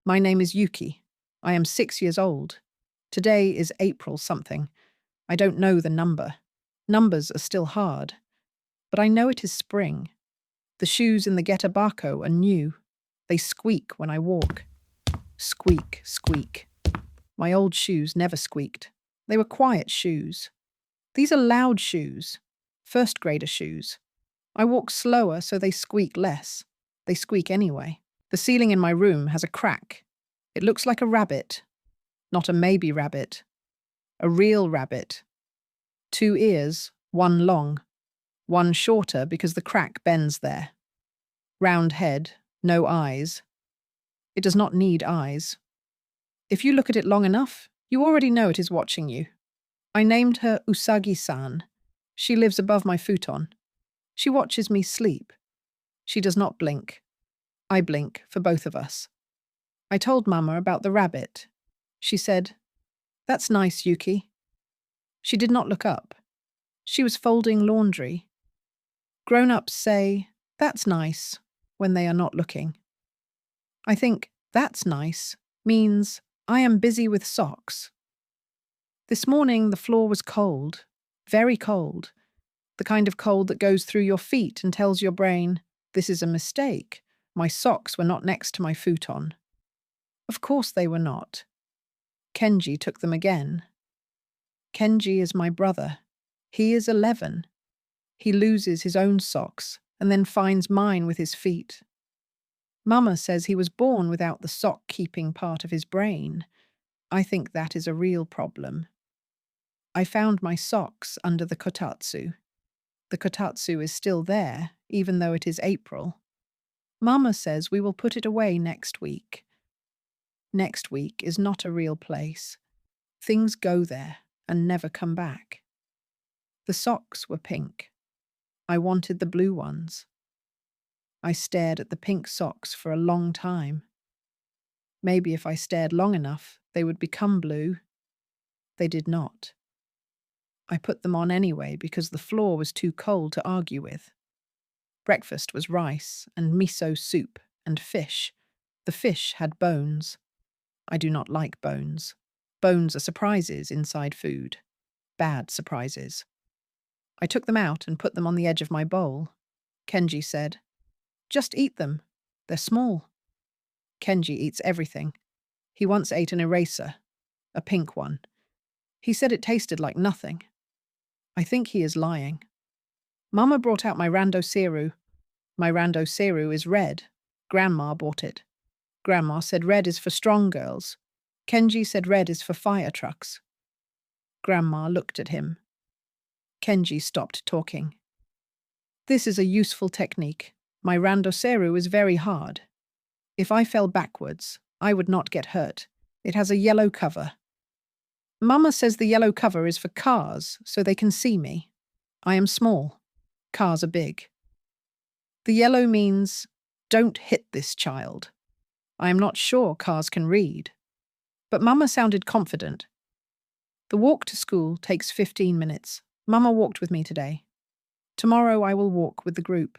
My name is Yuki. I am 6 years old. Today is April something. I don't know the number. Numbers are still hard. But I know it is spring. The shoes in the getabako are new. They squeak when I walk. Squeak, squeak. My old shoes never squeaked. They were quiet shoes. These are loud shoes. First grader shoes. I walk slower so they squeak less. They squeak anyway. The ceiling in my room has a crack. It looks like a rabbit. Not a maybe rabbit. A real rabbit. 2 ears, one long. One shorter because the crack bends there. Round head, no eyes. It does not need eyes. If you look at it long enough, you already know it is watching you. I named her Usagi-san. She lives above my futon. She watches me sleep. She does not blink. I blink for both of us. I told Mama about the rabbit. She said, "That's nice, Yuki." She did not look up. She was folding laundry. Grown-ups say, "That's nice," when they are not looking. I think, "That's nice," means, I am busy with socks. This morning the floor was cold, very cold. The kind of cold that goes through your feet and tells your brain, this is a mistake. My socks were not next to my futon. Of course they were not. Kenji took them again. Kenji is my brother. He is 11. He loses his own socks and then finds mine with his feet. Mama says he was born without the sock-keeping part of his brain. I think that is a real problem. I found my socks under the kotatsu. The kotatsu is still there, even though it is April. Mama says we will put it away next week. Next week is not a real place. Things go there and never come back. The socks were pink. I wanted the blue ones. I stared at the pink socks for a long time. Maybe if I stared long enough, they would become blue. They did not. I put them on anyway because the floor was too cold to argue with. Breakfast was rice and miso soup and fish. The fish had bones. I do not like bones. Bones are surprises inside food. Bad surprises. I took them out and put them on the edge of my bowl. Kenji said, "Just eat them. They're small." Kenji eats everything. He once ate an eraser, a pink one. He said it tasted like nothing. I think he is lying. Mama brought out my rando seru. My rando seru is red. Grandma bought it. Grandma said red is for strong girls. Kenji said red is for fire trucks. Grandma looked at him. Kenji stopped talking. This is a useful technique. My rando seru is very hard. If I fell backwards, I would not get hurt. It has a yellow cover. Mama says the yellow cover is for cars, so they can see me. I am small. Cars are big. The yellow means, don't hit this child. I am not sure cars can read. But Mama sounded confident. The walk to school takes 15 minutes. Mama walked with me today. Tomorrow I will walk with the group.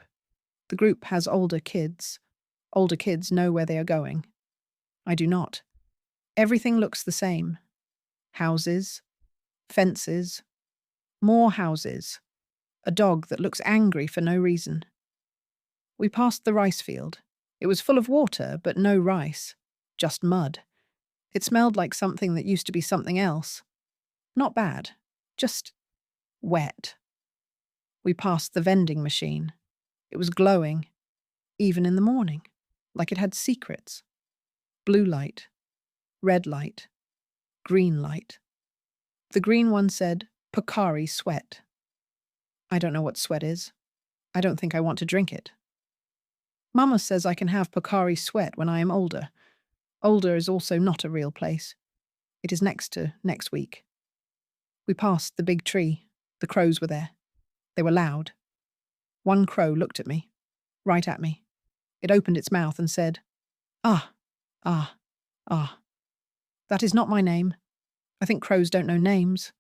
The group has older kids. Older kids know where they are going. I do not. Everything looks the same. Houses, fences, more houses, a dog that looks angry for no reason. We passed the rice field. It was full of water, but no rice, just mud. It smelled like something that used to be something else. Not bad, just wet. We passed the vending machine. It was glowing, even in the morning, like it had secrets. Blue light, red light, green light. The green one said, Pocari sweat. I don't know what sweat is. I don't think I want to drink it. Mama says I can have Pocari sweat when I am older. Older is also not a real place. It is next week. We passed the big tree. The crows were there. They were loud. One crow looked at me, right at me. It opened its mouth and said, "Ah, ah, ah." That is not my name. I think crows don't know names,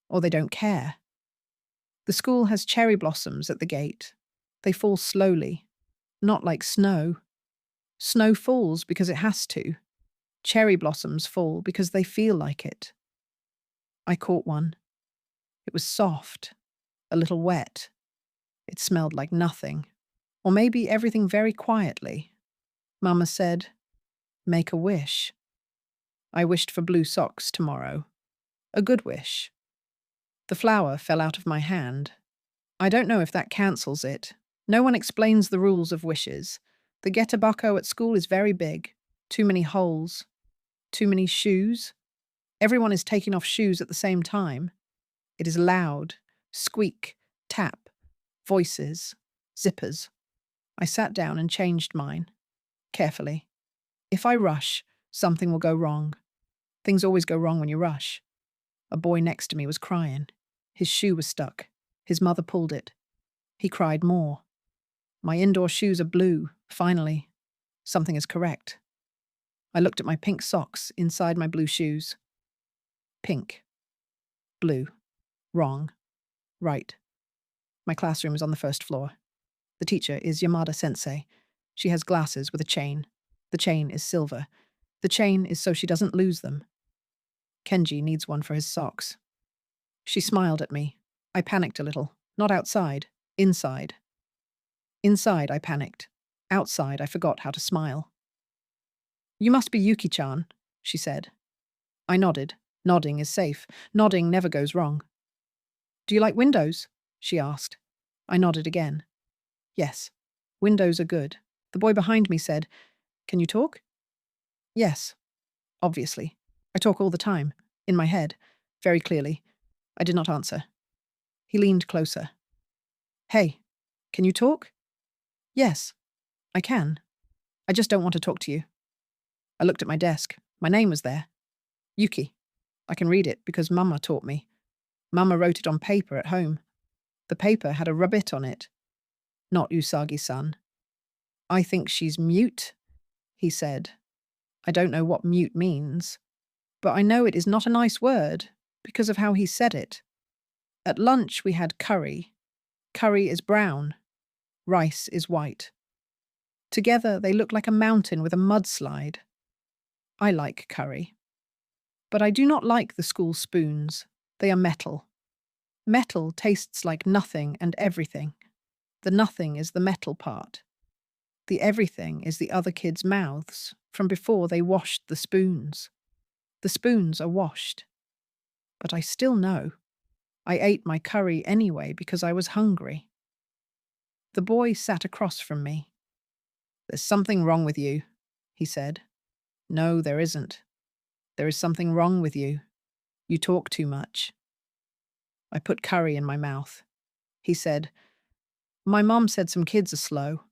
or they don't care. The school has cherry blossoms at the gate. They fall slowly, not like snow. Snow falls because it has to. Cherry blossoms fall because they feel like it. I caught one. It was soft, a little wet. It smelled like nothing, or maybe everything very quietly. Mama said, "Make a wish." I wished for blue socks tomorrow. A good wish. The flower fell out of my hand. I don't know if that cancels it. No one explains the rules of wishes. The getabako at school is very big. Too many holes. Too many shoes. Everyone is taking off shoes at the same time. It is loud. Squeak. Tap. Voices. Zippers. I sat down and changed mine. Carefully. If I rush, something will go wrong. Things always go wrong when you rush. A boy next to me was crying. His shoe was stuck. His mother pulled it. He cried more. My indoor shoes are blue, finally. Something is correct. I looked at my pink socks inside my blue shoes. Pink. Blue. Wrong. Right. My classroom is on the first floor. The teacher is Yamada-sensei. She has glasses with a chain. The chain is silver. The chain is so she doesn't lose them. Kenji needs one for his socks. She smiled at me. I panicked a little. Not outside. Inside. Inside, I panicked. Outside, I forgot how to smile. "You must be Yuki-chan," she said. I nodded. Nodding is safe. Nodding never goes wrong. "Do you like windows?" she asked. I nodded again. Yes, windows are good. The boy behind me said, "Can you talk?" Yes, obviously. I talk all the time, in my head, very clearly. I did not answer. He leaned closer. "Hey, can you talk?" "Yes, I can. I just don't want to talk to you." I looked at my desk. My name was there. Yuki. I can read it because Mama taught me. Mama wrote it on paper at home. The paper had a rabbit on it. Not Usagi-san. "I think she's mute," he said. I don't know what mute means, but I know it is not a nice word because of how he said it. At lunch we had curry. Curry is brown. Rice is white. Together they look like a mountain with a mudslide. I like curry. But I do not like the school spoons. They are metal. Metal tastes like nothing and everything. The nothing is the metal part. The everything is the other kids' mouths from before they washed the spoons. The spoons are washed. But I still know. I ate my curry anyway because I was hungry. The boy sat across from me. "There's something wrong with you," he said. "No, there isn't. There is something wrong with you. You talk too much." I put curry in my mouth. He said, "My mom said some kids are slow."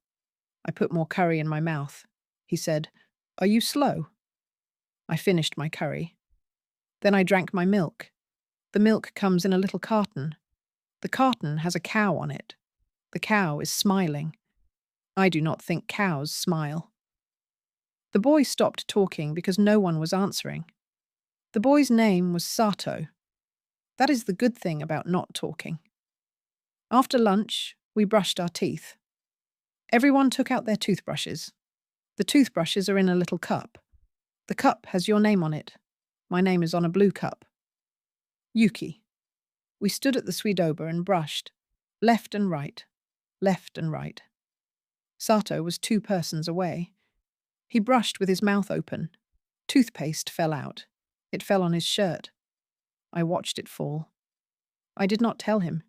I put more curry in my mouth. He said, "Are you slow?" I finished my curry. Then I drank my milk. The milk comes in a little carton. The carton has a cow on it. The cow is smiling. I do not think cows smile. The boy stopped talking because no one was answering. The boy's name was Sato. That is the good thing about not talking. After lunch, we brushed our teeth. Everyone took out their toothbrushes. The toothbrushes are in a little cup. The cup has your name on it. My name is on a blue cup. Yuki. We stood at the Suidoba and brushed. Left and right. Left and right. Sato was 2 persons away. He brushed with his mouth open. Toothpaste fell out. It fell on his shirt. I watched it fall. I did not tell him.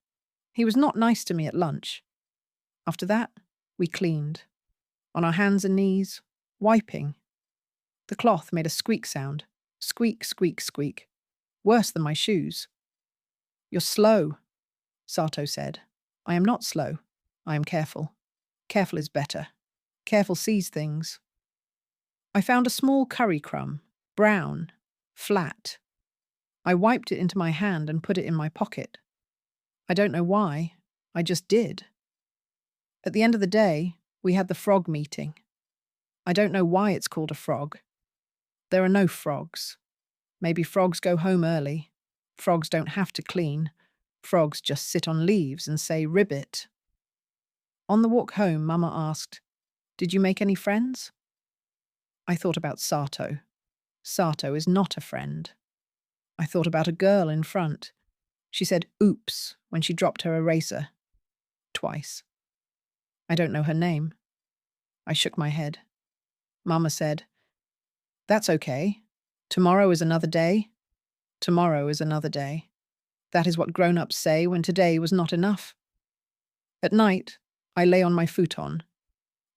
He was not nice to me at lunch. After that, we cleaned. On our hands and knees, wiping. The cloth made a squeak sound. Squeak, squeak, squeak. Worse than my shoes. "You're slow," Sato said. I am not slow. I am careful. Careful is better. Careful sees things. I found a small curry crumb, brown, flat. I wiped it into my hand and put it in my pocket. I don't know why. I just did. At the end of the day, we had the frog meeting. I don't know why it's called a frog. There are no frogs. Maybe frogs go home early. Frogs don't have to clean. Frogs just sit on leaves and say ribbit. On the walk home, Mama asked, "Did you make any friends?" I thought about Sato. Sato is not a friend. I thought about a girl in front. She said oops when she dropped her eraser. Twice. I don't know her name. I shook my head. Mama said, "That's okay. Tomorrow is another day. Tomorrow is another day." That is what grown-ups say when today was not enough. At night, I lay on my futon.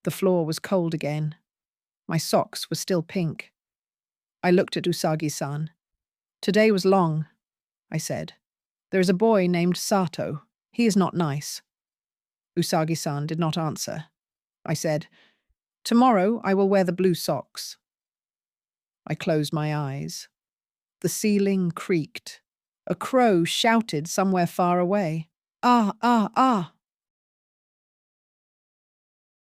The floor was cold again. My socks were still pink. I looked at Usagi-san. "Today was long," I said. "There is a boy named Sato. He is not nice." Usagi-san did not answer. I said, "Tomorrow I will wear the blue socks." I closed my eyes. The ceiling creaked. A crow shouted somewhere far away. "Ah, ah, ah!"